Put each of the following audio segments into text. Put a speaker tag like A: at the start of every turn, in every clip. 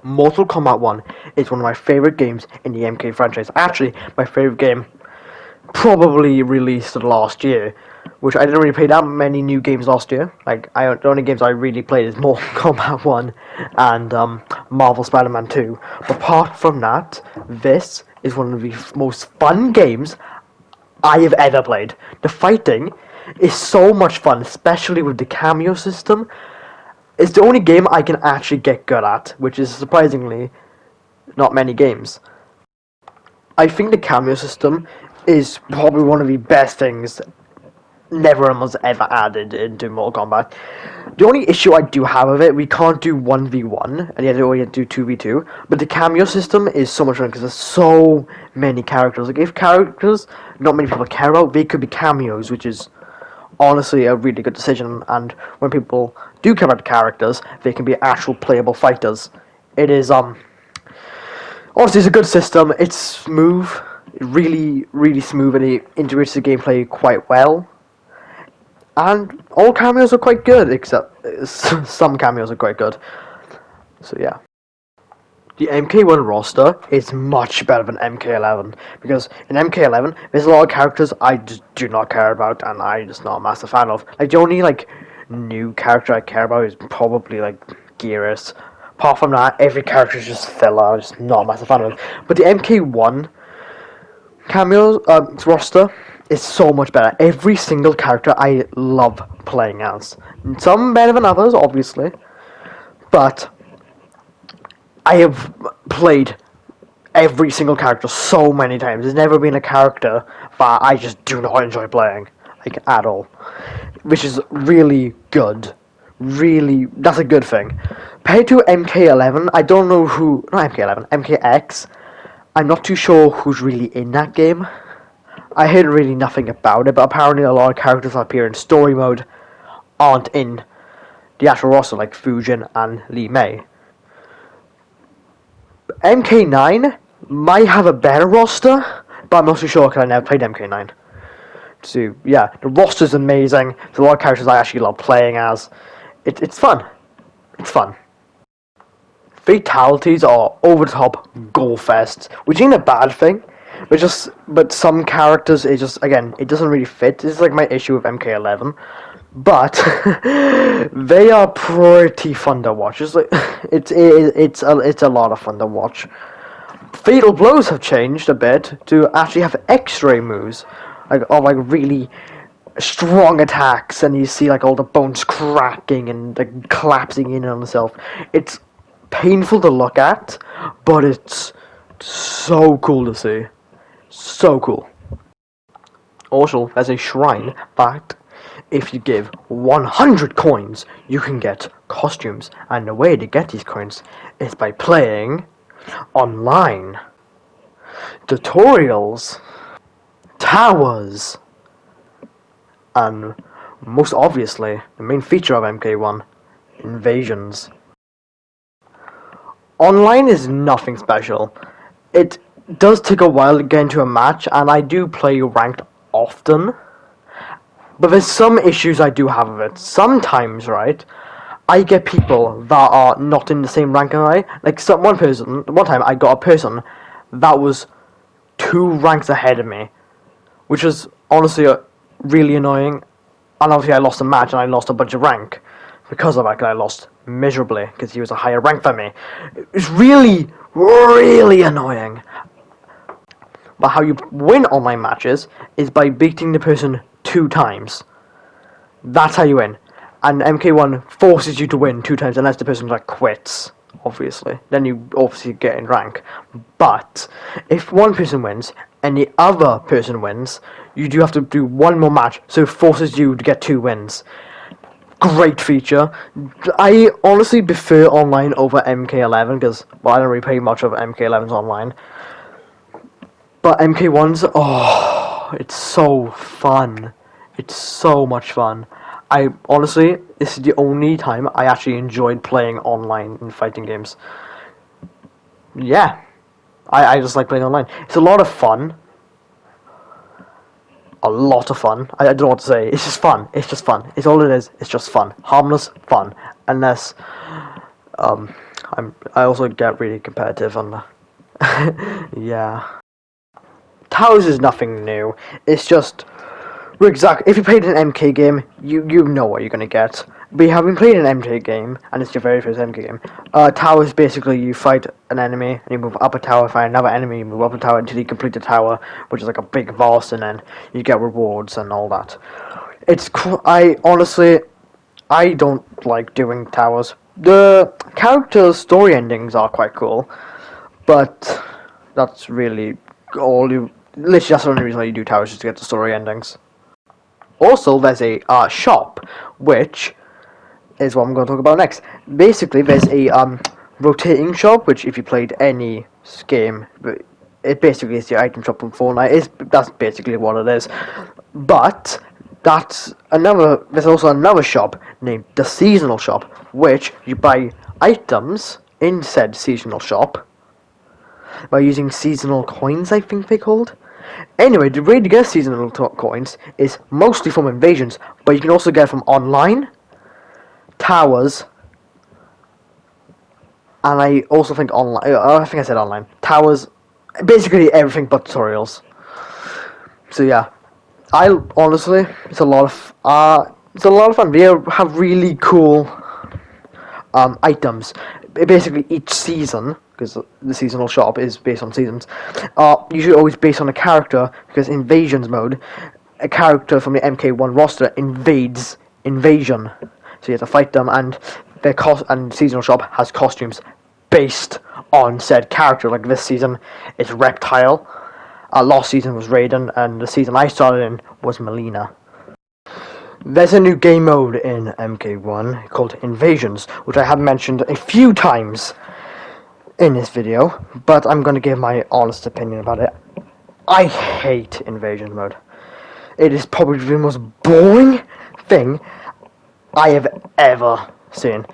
A: Mortal Kombat 1 is one of my favorite games in the MK franchise. Actually, my favorite game probably released last year, which I didn't really play that many new games last year. The only games I really played is Mortal Kombat 1 and Marvel Spider-Man 2. But apart from that, this is one of the most fun games I have ever played. The fighting is so much fun, especially with the cameo system. It's the only game I can actually get good at, which is surprisingly not many games. I think the cameo system is probably one of the best things NetherRealm has ever added into Mortal Kombat. The only issue I do have with it, we can't do 1v1, and yet we do 2v2, but the cameo system is so much fun because there's so many characters. Like, if characters not many people care about, they could be cameos, which is honestly a really good decision, and when people do care about the characters, they can be actual playable fighters. It is, honestly, it's a good system. It's smooth, really, really smooth, and it integrates the gameplay quite well. And all cameos are quite good, except some cameos are quite good. So yeah. The Mk1 roster is much better than Mk11, because in Mk11, there's a lot of characters I just do not care about, and I'm just not a massive fan of. Like, the only, new character I care about is probably, Geras. Apart from that, every character is just filler, I'm just not a massive fan of. But the Mk1 cameos, roster is so much better. Every single character I love playing as. Some better than others, obviously, but I have played every single character so many times. There's never been a character that I just do not enjoy playing, at all. Which is really good. Really, that's a good thing. Compared to MK11, I don't know who... Not MK11, MKX. I'm not too sure who's really in that game. I heard really nothing about it, but apparently a lot of characters that appear in story mode aren't in the actual roster, like Fujin and Li Mei. MK9 might have a better roster, but I'm not too sure because I never played MK9. So yeah, the roster's amazing. There's a lot of characters I actually love playing as. It's fun. It's fun. Fatalities are over the top gore fests, which ain't a bad thing. But some characters, it doesn't really fit. This is like my issue with MK11. But they are pretty fun to watch. It's a lot of fun to watch. Fatal blows have changed a bit to actually have X-ray moves, really strong attacks, and you see all the bones cracking and collapsing in on itself. It's painful to look at, but it's so cool to see. So cool. Also, there's a shrine that if you give 100 coins, you can get costumes. And the way to get these coins is by playing online. Tutorials. Towers. And most obviously, the main feature of MK1, invasions. Online is nothing special. It does take a while to get into a match, and I do play ranked often. But there's some issues I do have with it. Sometimes, right, I get people that are not in the same rank as I. One time I got a person that was 2 ranks ahead of me, which was honestly really annoying. And obviously I lost a match and I lost a bunch of rank because of that. I lost miserably because he was a higher rank than me. It was really, really annoying. But how you win online matches is by beating the person 2 times. That's how you win. And MK1 forces you to win 2 times unless the person quits, obviously. Then you obviously get in rank. But if one person wins and the other person wins, you do have to do 1 more match, so it forces you to get 2 wins. Great feature. I honestly prefer online over MK11 because, I don't really play much of MK11's online. But MK1's, it's so fun. It's so much fun. This is the only time I actually enjoyed playing online in fighting games. Yeah. I just like playing online. It's a lot of fun. A lot of fun. I don't know what to say. It's just fun. It's just fun. It's all it is. It's just fun. Harmless fun. Unless, I also get really competitive on that. Yeah. Towers is nothing new. It's just if you played an MK game, you know what you're gonna get. But you haven't played an MK game, and it's your very first MK game. Towers basically you fight an enemy, and you move up a tower, find another enemy, you move up a tower until you complete the tower, which is like a big boss, and then you get rewards and all that. I don't like doing towers. The characters' story endings are quite cool, but that's really all you. Literally, that's the only reason why you do towers, just to get the story endings. Also, there's a shop, which is what I'm going to talk about next. Basically, there's a rotating shop, which if you played any game, it basically is the item shop from Fortnite. That's basically what it is. But there's also another shop named the Seasonal Shop, which you buy items in said seasonal shop by using seasonal coins, I think they're called. Anyway, the way to get seasonal coins is mostly from invasions, but you can also get from online, towers, and I also think online. I think I said online. Towers, basically everything but tutorials. So yeah, honestly, it's a lot of fun. They have really cool items. Basically, each season, because the seasonal shop is based on seasons, usually always based on a character, because invasions mode, a character from the Mk1 roster invades invasion. So you have to fight them, and and seasonal shop has costumes based on said character. Like this season, it's Reptile. Last season was Raiden, and the season I started in was Melina. There's a new game mode in Mk1 called Invasions, which I have mentioned a few times in this video, but I'm going to give my honest opinion about it. I hate Invasion mode. It is probably the most boring thing I have ever seen.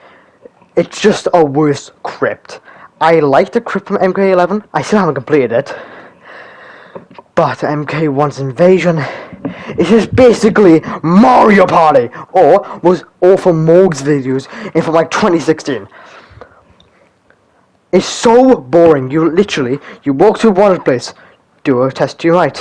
A: It's just a worse crypt. I like the crypt from MK11. I still haven't completed it. But MK1's Invasion is just basically Mario Party, or from Morg's videos from like 2016. It's so boring. You walk to one place, do a test to your right,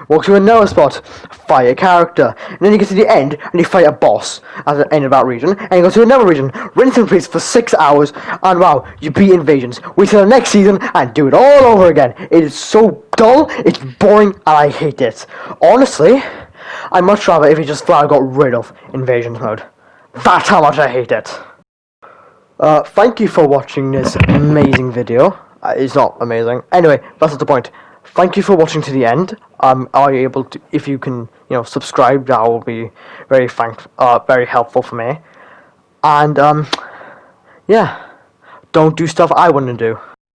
A: walk to another spot, fight a character, and then you get to the end and you fight a boss at the end of that region, and you go to another region, rinse and repeat for 6 hours, and wow, you beat Invasions. Wait till the next season and do it all over again. It is so dull, it's boring, and I hate it. Honestly, I'd much rather if you just flat got rid of Invasions mode. That's how much I hate it. Thank you for watching this amazing video. It's not amazing. Anyway, that's not the point. Thank you for watching to the end. Are you able to, if you can, subscribe, that will be very helpful for me. And, yeah, don't do stuff I wouldn't do.